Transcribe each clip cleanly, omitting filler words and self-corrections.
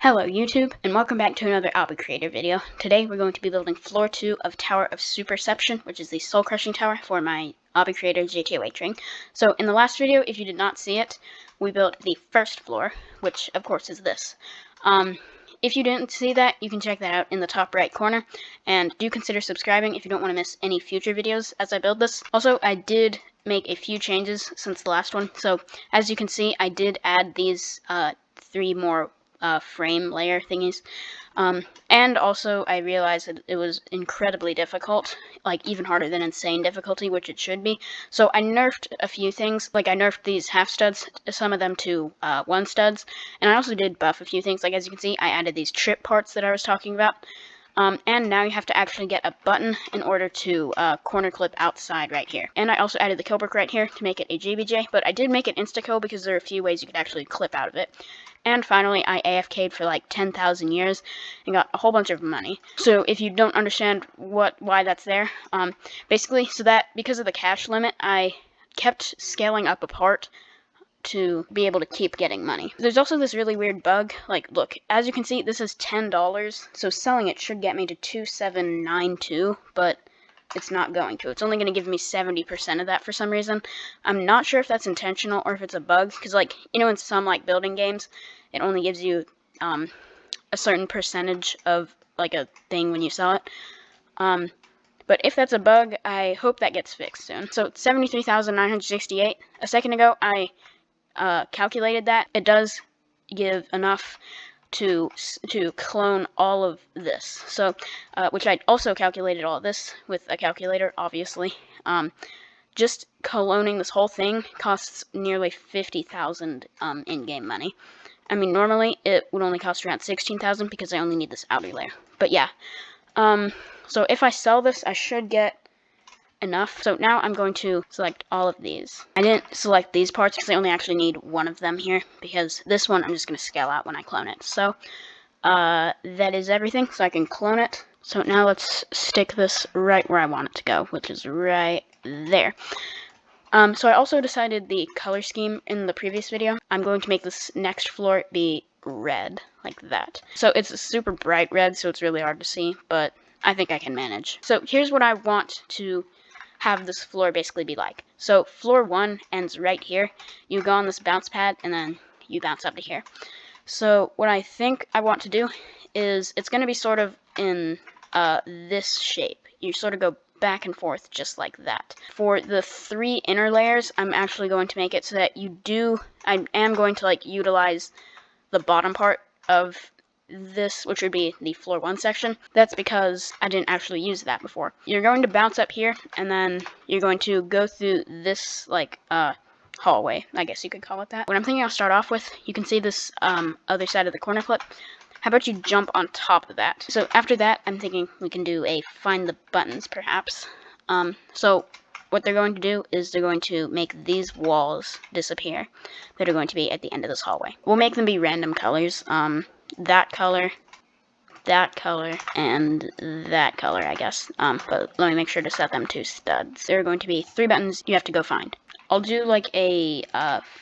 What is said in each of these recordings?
Hello YouTube, and welcome back to another Obby Creator video. Today we're going to be building floor 2 of Tower of Super-Ception, which is the soul crushing tower for my Obby Creator GTA Wagering. So in the last video, if you did not see it, we built the first floor, which of course is this. If you didn't see that, you can check that out in the top right corner, and do consider subscribing if you don't want to miss any future videos as I build this. Also, I did make a few changes since the last one, so as you can see, I did add these 3 more frame layer thingies, and also I realized that it was incredibly difficult, like even harder than insane difficulty, which it should be. So I nerfed a few things, like I nerfed these half studs, some of them to 1 studs, and I also did buff a few things. Like as you can see, I added these trip parts that I was talking about. And now you have to actually get a button in order to corner clip outside right here. And I also added the kill brick right here to make it a GBJ, but I did make it insta-kill because there are a few ways you could actually clip out of it. And finally, I AFK'd for like 10,000 years and got a whole bunch of money. So if you don't understand why that's there, basically, so that because of the cash limit, I kept scaling up a part to be able to keep getting money. There's also this really weird bug. Like, look, as you can see, this is $10, so selling it should get me to 2,792, but it's not going to. It's only going to give me 70% of that for some reason. I'm not sure if that's intentional or if it's a bug, because, like, you know, in some, like, building games, it only gives you a certain percentage of, like, a thing when you sell it. But if that's a bug, I hope that gets fixed soon. So, it's 73,968. A second ago, I calculated that. It does give enough to clone all of this. So, which I also calculated all of this with a calculator, obviously. Just cloning this whole thing costs nearly 50,000 in-game money. I mean, normally it would only cost around 16,000 because I only need this outer layer. But yeah, so if I sell this, I should get enough. So now I'm going to select all of these. I didn't select these parts because I only actually need one of them here, because this one I'm just going to scale out when I clone it. So that is everything, so I can clone it. So now let's stick this right where I want it to go, which is right there. So I also decided the color scheme in the previous video. I'm going to make this next floor be red, like that. So it's a super bright red, so it's really hard to see, but I think I can manage. So here's what I want to have this floor basically be like. So floor 1 ends right here. You go on this bounce pad and then you bounce up to here. So what I think I want to do is it's going to be sort of in this shape. You sort of go back and forth just like that. For the 3 inner layers, I'm actually going to make it so that I am going to like utilize the bottom part of this, which would be the floor 1 section. That's because I didn't actually use that before. You're going to bounce up here, and then you're going to go through this, like, hallway, I guess you could call it that. What I'm thinking I'll start off with, you can see this other side of the corner clip. How about you jump on top of that? So after that, I'm thinking we can do a find the buttons, perhaps. So what they're going to do is they're going to make these walls disappear that are going to be at the end of this hallway. We'll make them be random colors. That color, and that color, I guess. But let me make sure to set them to studs. There are going to be 3 buttons you have to go find. I'll do like a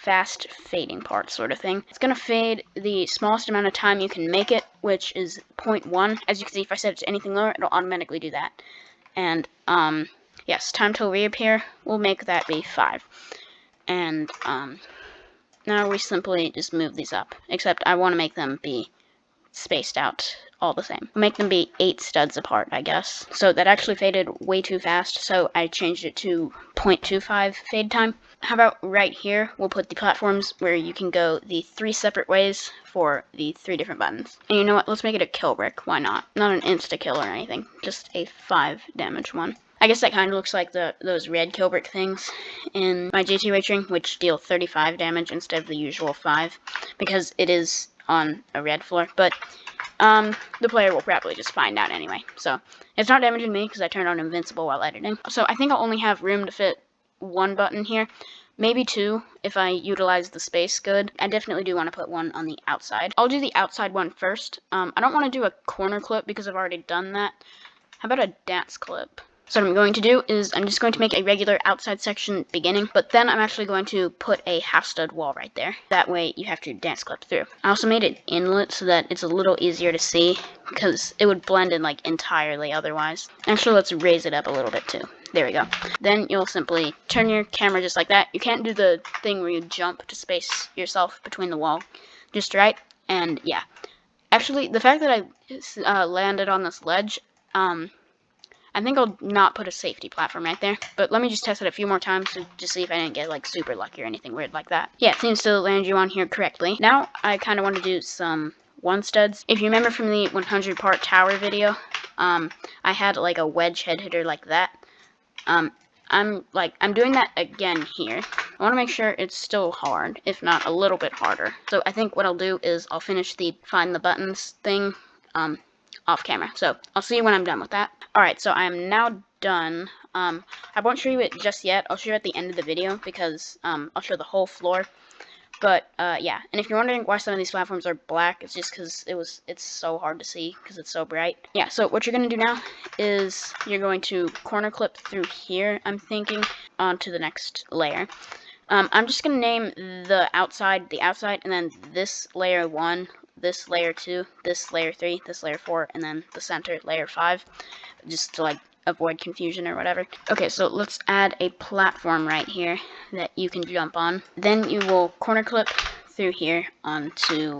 fast fading part sort of thing. It's going to fade the smallest amount of time you can make it, which is 0.1. As you can see, if I set it to anything lower, it'll automatically do that. And, yes, time to reappear, we'll make that be 5. And, now we simply just move these up. Except I want to make them be spaced out all the same. Make them be 8 studs apart, I guess. So that actually faded way too fast, so I changed it to 0.25 fade time. How about right here, we'll put the platforms where you can go the 3 separate ways for the 3 different buttons. And you know what, let's make it a kill brick, why not? Not an insta-kill or anything, just a 5 damage one. I guess that kind of looks like those red kill brick things in my GTA Wagering, which deal 35 damage instead of the usual 5, because it is on a red floor, but the player will probably just find out anyway. So it's not damaging me because I turned on invincible while editing. So I think I'll only have room to fit 1 button here, maybe 2 if I utilize the space good. I definitely do want to put 1 on the outside. I'll do the outside one first. I don't want to do a corner clip because I've already done that. How about a dance clip? So what I'm going to do is I'm just going to make a regular outside section beginning, but then I'm actually going to put a half stud wall right there. That way you have to dance clip through. I also made it inlet so that it's a little easier to see because it would blend in like entirely otherwise. Actually, let's raise it up a little bit too. There we go. Then you'll simply turn your camera just like that. You can't do the thing where you jump to space yourself between the wall. Just right, and yeah. Actually, the fact that I landed on this ledge, I think I'll not put a safety platform right there, but let me just test it a few more times to just see if I didn't get like super lucky or anything weird like that. Yeah, it seems to land you on here correctly. Now, I kind of want to do some one studs. If you remember from the 100 part tower video, I had like a wedge head hitter like that. I'm doing that again here. I want to make sure it's still hard, if not a little bit harder. So I think what I'll do is I'll finish the find the buttons thing, off camera. So I'll see you when I'm done with that. Alright, so I'm now done. I won't show you it just yet. I'll show you at the end of the video because I'll show the whole floor. But yeah, and if you're wondering why some of these platforms are black, it's just because it's so hard to see because it's so bright. Yeah, so what you're going to do now is you're going to corner clip through here, I'm thinking, onto the next layer. I'm just going to name the outside, and then this layer 1, this layer 2, this layer 3, this layer 4, and then the center, layer 5, just to like avoid confusion or whatever. Okay, so let's add a platform right here that you can jump on. Then you will corner clip through here onto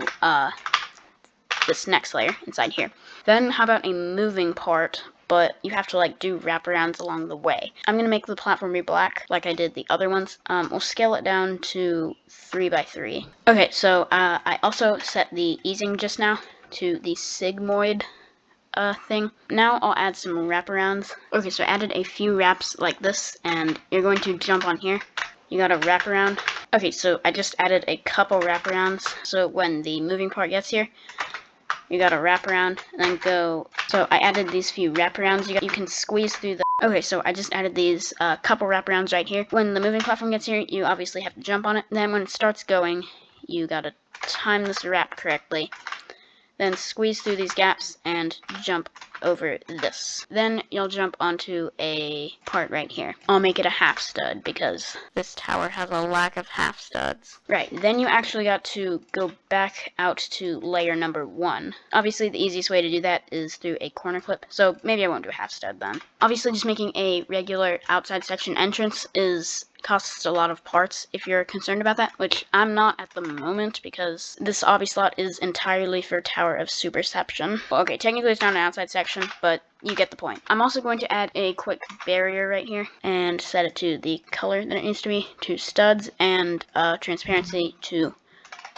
this next layer inside here. Then how about a moving part, but you have to like do wraparounds along the way. I'm gonna make the platform be black like I did the other ones. We'll scale it down to 3 by 3. Okay, so I also set the easing just now to the sigmoid thing. Now I'll add some wraparounds. Okay, so I added a few wraps like this, and you're going to jump on here. You gotta wrap around. Okay, so I just added a couple wraparounds, so when the moving part gets here, you gotta wrap around and then go. So I added these few wraparounds. You can squeeze through the. Okay, so I just added these couple wraparounds right here. When the moving platform gets here, you obviously have to jump on it. Then when it starts going, you gotta time this wrap correctly. Then squeeze through these gaps and jump over this. Then you'll jump onto a part right here. I'll make it a half stud because this tower has a lack of half studs. Right, then you actually got to go back out to layer number 1. Obviously the easiest way to do that is through a corner clip, so maybe I won't do a half stud then. Obviously just making a regular outside section entrance costs a lot of parts if you're concerned about that, which I'm not at the moment because this obby slot is entirely for Tower of Super-Ception. Well, okay, technically it's not an outside section, but you get the point. I'm also going to add a quick barrier right here and set it to the color that it needs to be, to studs, and transparency to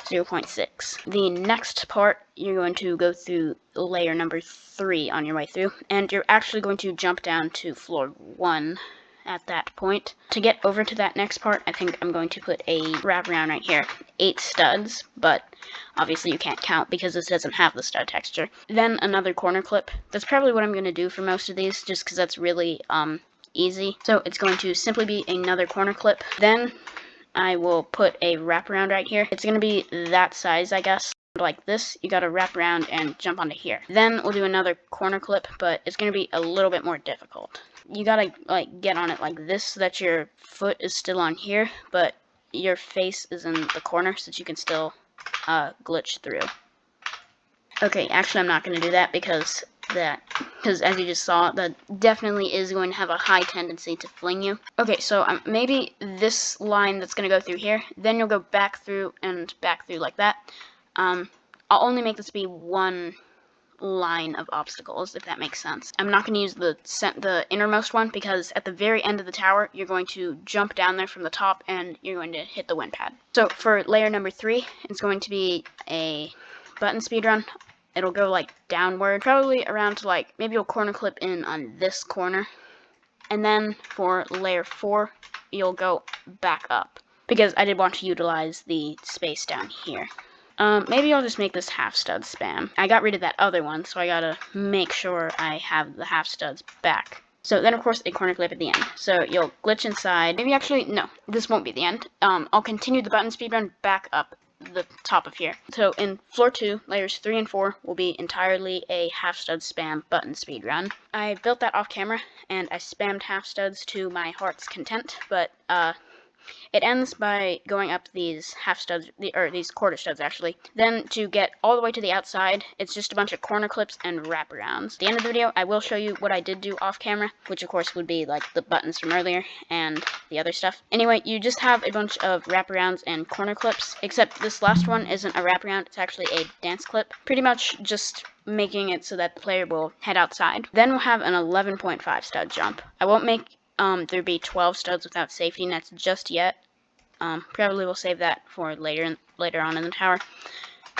0.6. The next part, you're going to go through layer number 3 on your way through, and you're actually going to jump down to floor 1 at that point. To get over to that next part, I think I'm going to put a wraparound right here. 8 studs, but obviously you can't count because this doesn't have the stud texture. Then another corner clip. That's probably what I'm going to do for most of these, just because that's really easy. So it's going to simply be another corner clip. Then I will put a wraparound right here. It's going to be that size, I guess. Like this, you gotta wrap around and jump onto here. Then we'll do another corner clip, but it's gonna be a little bit more difficult. You gotta like get on it like this so that your foot is still on here, but your face is in the corner so that you can still glitch through. Okay, actually I'm not gonna do that because as you just saw, that definitely is going to have a high tendency to fling you. Okay, so maybe this line that's gonna go through here, then you'll go back through and back through like that. I'll only make this be one line of obstacles, if that makes sense. I'm not going to use the innermost one because at the very end of the tower, you're going to jump down there from the top and you're going to hit the wind pad. So for layer number 3, it's going to be a button speedrun. It'll go like downward, probably around to like, maybe you'll corner clip in on this corner. And then for layer 4, you'll go back up because I did want to utilize the space down here. Maybe I'll just make this half stud span. I got rid of that other one, so I gotta make sure I have the half studs back. So then, of course, a corner clip at the end. So you'll glitch inside. Maybe actually, no, this won't be the end. I'll continue the button speedrun back up the top of here. So in floor 2, layers 3 and 4 will be entirely a half stud spam button speed run. I built that off camera and I spammed half studs to my heart's content, but it ends by going up these half studs, or these quarter studs actually. Then to get all the way to the outside, it's just a bunch of corner clips and wraparounds. At the end of the video, I will show you what I did do off camera, which of course would be like the buttons from earlier and the other stuff. Anyway, you just have a bunch of wraparounds and corner clips, except this last one isn't a wraparound, it's actually a dance clip. Pretty much just making it so that the player will head outside. Then we'll have an 11.5 stud jump. I won't make there be 12 studs without safety nets just yet. Probably we'll save that for later on in the tower.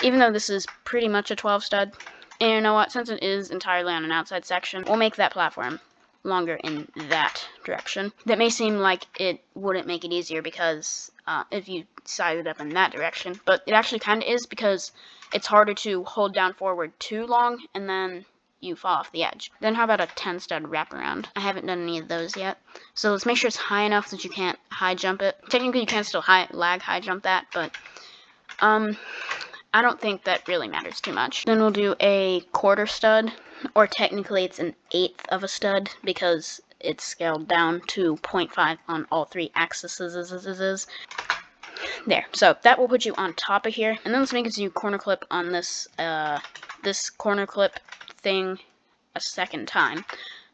Even though this is pretty much a 12 stud, and you know what, since it is entirely on an outside section, we'll make that platform longer in that direction. That may seem like it wouldn't make it easier because if you side it up in that direction, but it actually kind of is because it's harder to hold down forward too long and then you fall off the edge. Then how about a 10 stud wraparound? I haven't done any of those yet. So let's make sure it's high enough that you can't high jump it. Technically you can still lag high jump that, but I don't think that really matters too much. Then we'll do a quarter stud, or technically it's an eighth of a stud because it's scaled down to 0.5 on all 3 axes. There, so that will put you on top of here, and then let's make it so you corner clip on this this corner clip thing a second time.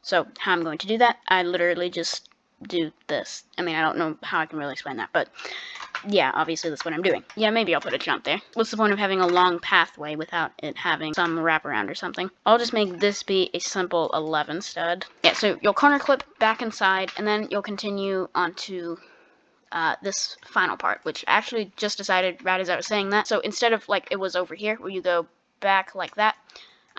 So how I'm going to do that, I literally just do this. I mean, I don't know how I can really explain that, but yeah, obviously that's what I'm doing. Yeah, maybe I'll put a jump there. What's the point of having a long pathway without it having some wraparound or something? I'll just make this be a simple 11 stud. Yeah, so you'll corner clip back inside, and then you'll continue onto this final part, which I actually just decided right as I was saying that. So instead of like it was over here where you go back like that,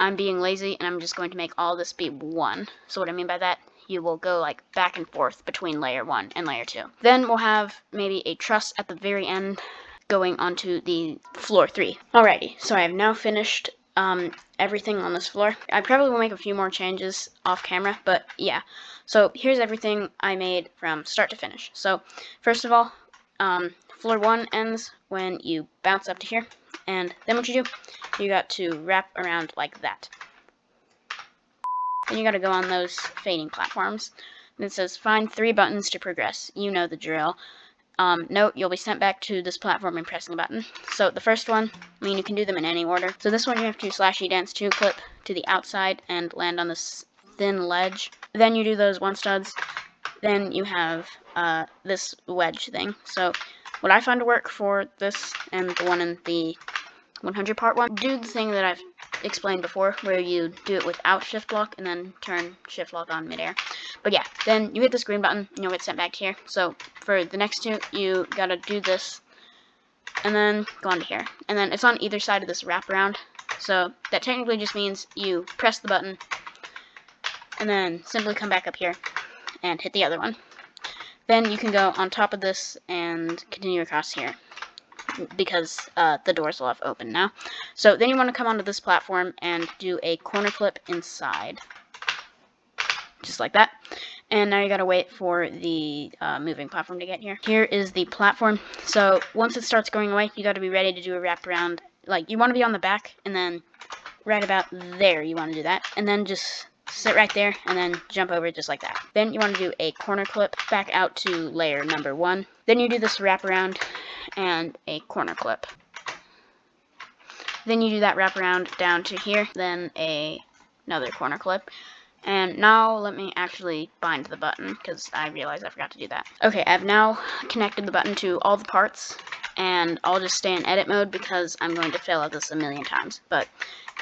I'm being lazy and I'm just going to make all this be 1. So what I mean by that, you will go like back and forth between layer 1 and layer 2. Then we'll have maybe a truss at the very end going onto the floor 3. Alrighty, so I have now finished everything on this floor. I probably will make a few more changes off camera, but yeah. So here's everything I made from start to finish. So first of all, floor 1 ends when you bounce up to here, and then what you do, you got to wrap around like that. Then you gotta go on those fading platforms. And it says find 3 buttons to progress. You know the drill. Note, you'll be sent back to this platform and pressing a button. So the first one, I mean, you can do them in any order. So this one you have to /E dance 2 clip to the outside and land on this thin ledge. Then you do those 1 studs. Then you have this wedge thing. So what I found to work for this and the one in the 100 part one, do the thing that I've explained before, where you do it without shift lock and then turn shift lock on midair. But yeah, then you hit this green button and you'll get sent back here. So for the next 2, you gotta do this and then go on to here. And then it's on either side of this wraparound. So that technically just means you press the button and then simply come back up here and hit the other one. Then you can go on top of this and continue across here, because the doors will have opened now. So then you want to come onto this platform and do a corner flip inside. Just like that. And now you gotta wait for the moving platform to get here. Here is the platform. So once it starts going away, you gotta be ready to do a wraparound. Like, you want to be on the back, and then right about there you want to do that. And then just sit right there, and then jump over just like that. Then you want to do a corner clip back out to layer number 1. Then you do this wraparound and a corner clip. Then you do that wraparound down to here, then another corner clip. And now let me actually bind the button, because I realized I forgot to do that. Okay, I've now connected the button to all the parts, and I'll just stay in edit mode because I'm going to fail at this a million times. But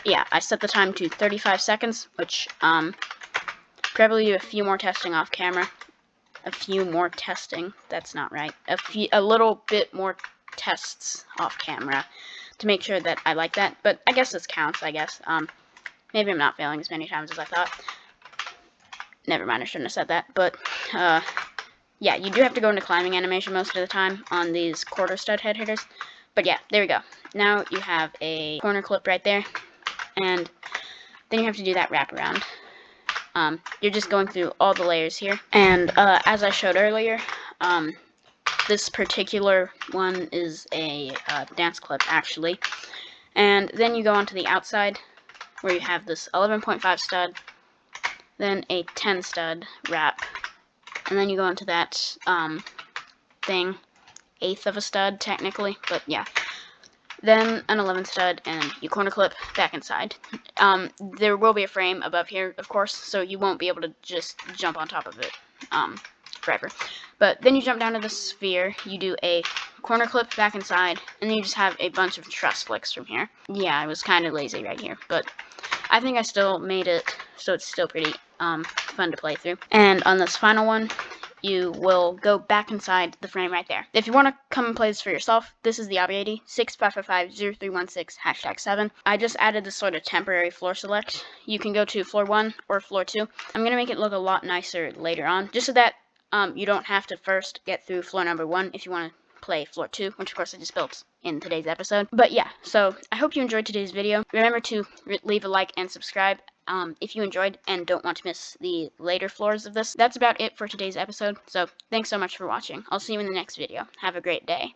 yeah, I set the time to 35 seconds, which probably do a few more testing off camera. A few more testing, that's not right. A little bit more tests off camera to make sure that I like that. But I guess this counts, I guess. Maybe I'm not failing as many times as I thought. Never mind, I shouldn't have said that. But yeah, you do have to go into climbing animation most of the time on these quarter stud head hitters. But yeah, there we go. Now you have a corner clip right there. And then you have to do that wraparound. You're just going through all the layers here. And as I showed earlier, This particular one is a dance clip, actually. And then you go onto the outside, where you have this 11.5 stud, then a 10 stud wrap, and then you go into that thing, 1/8 of a stud technically, but yeah. Then an 11 stud, and you corner clip back inside. There will be a frame above here, of course, so you won't be able to just jump on top of it forever. But then you jump down to the sphere, you do a corner clip back inside, and then you just have a bunch of truss flicks from here. Yeah, I was kind of lazy right here, but I think I still made it so it's still pretty fun to play through. And on this final one, you will go back inside the frame right there. If you want to come and play this for yourself, this is the Obby ID, 6555031 #7. I just added this sort of temporary floor select. You can go to floor 1 or floor 2. I'm going to make it look a lot nicer later on, just so that you don't have to first get through floor number 1 if you want to play floor 2, which of course I just built in today's episode. But yeah, so I hope you enjoyed today's video. Remember to leave a like and subscribe if you enjoyed and don't want to miss the later floors of this. That's about it for today's episode, so thanks so much for watching. I'll see you in the next video. Have a great day.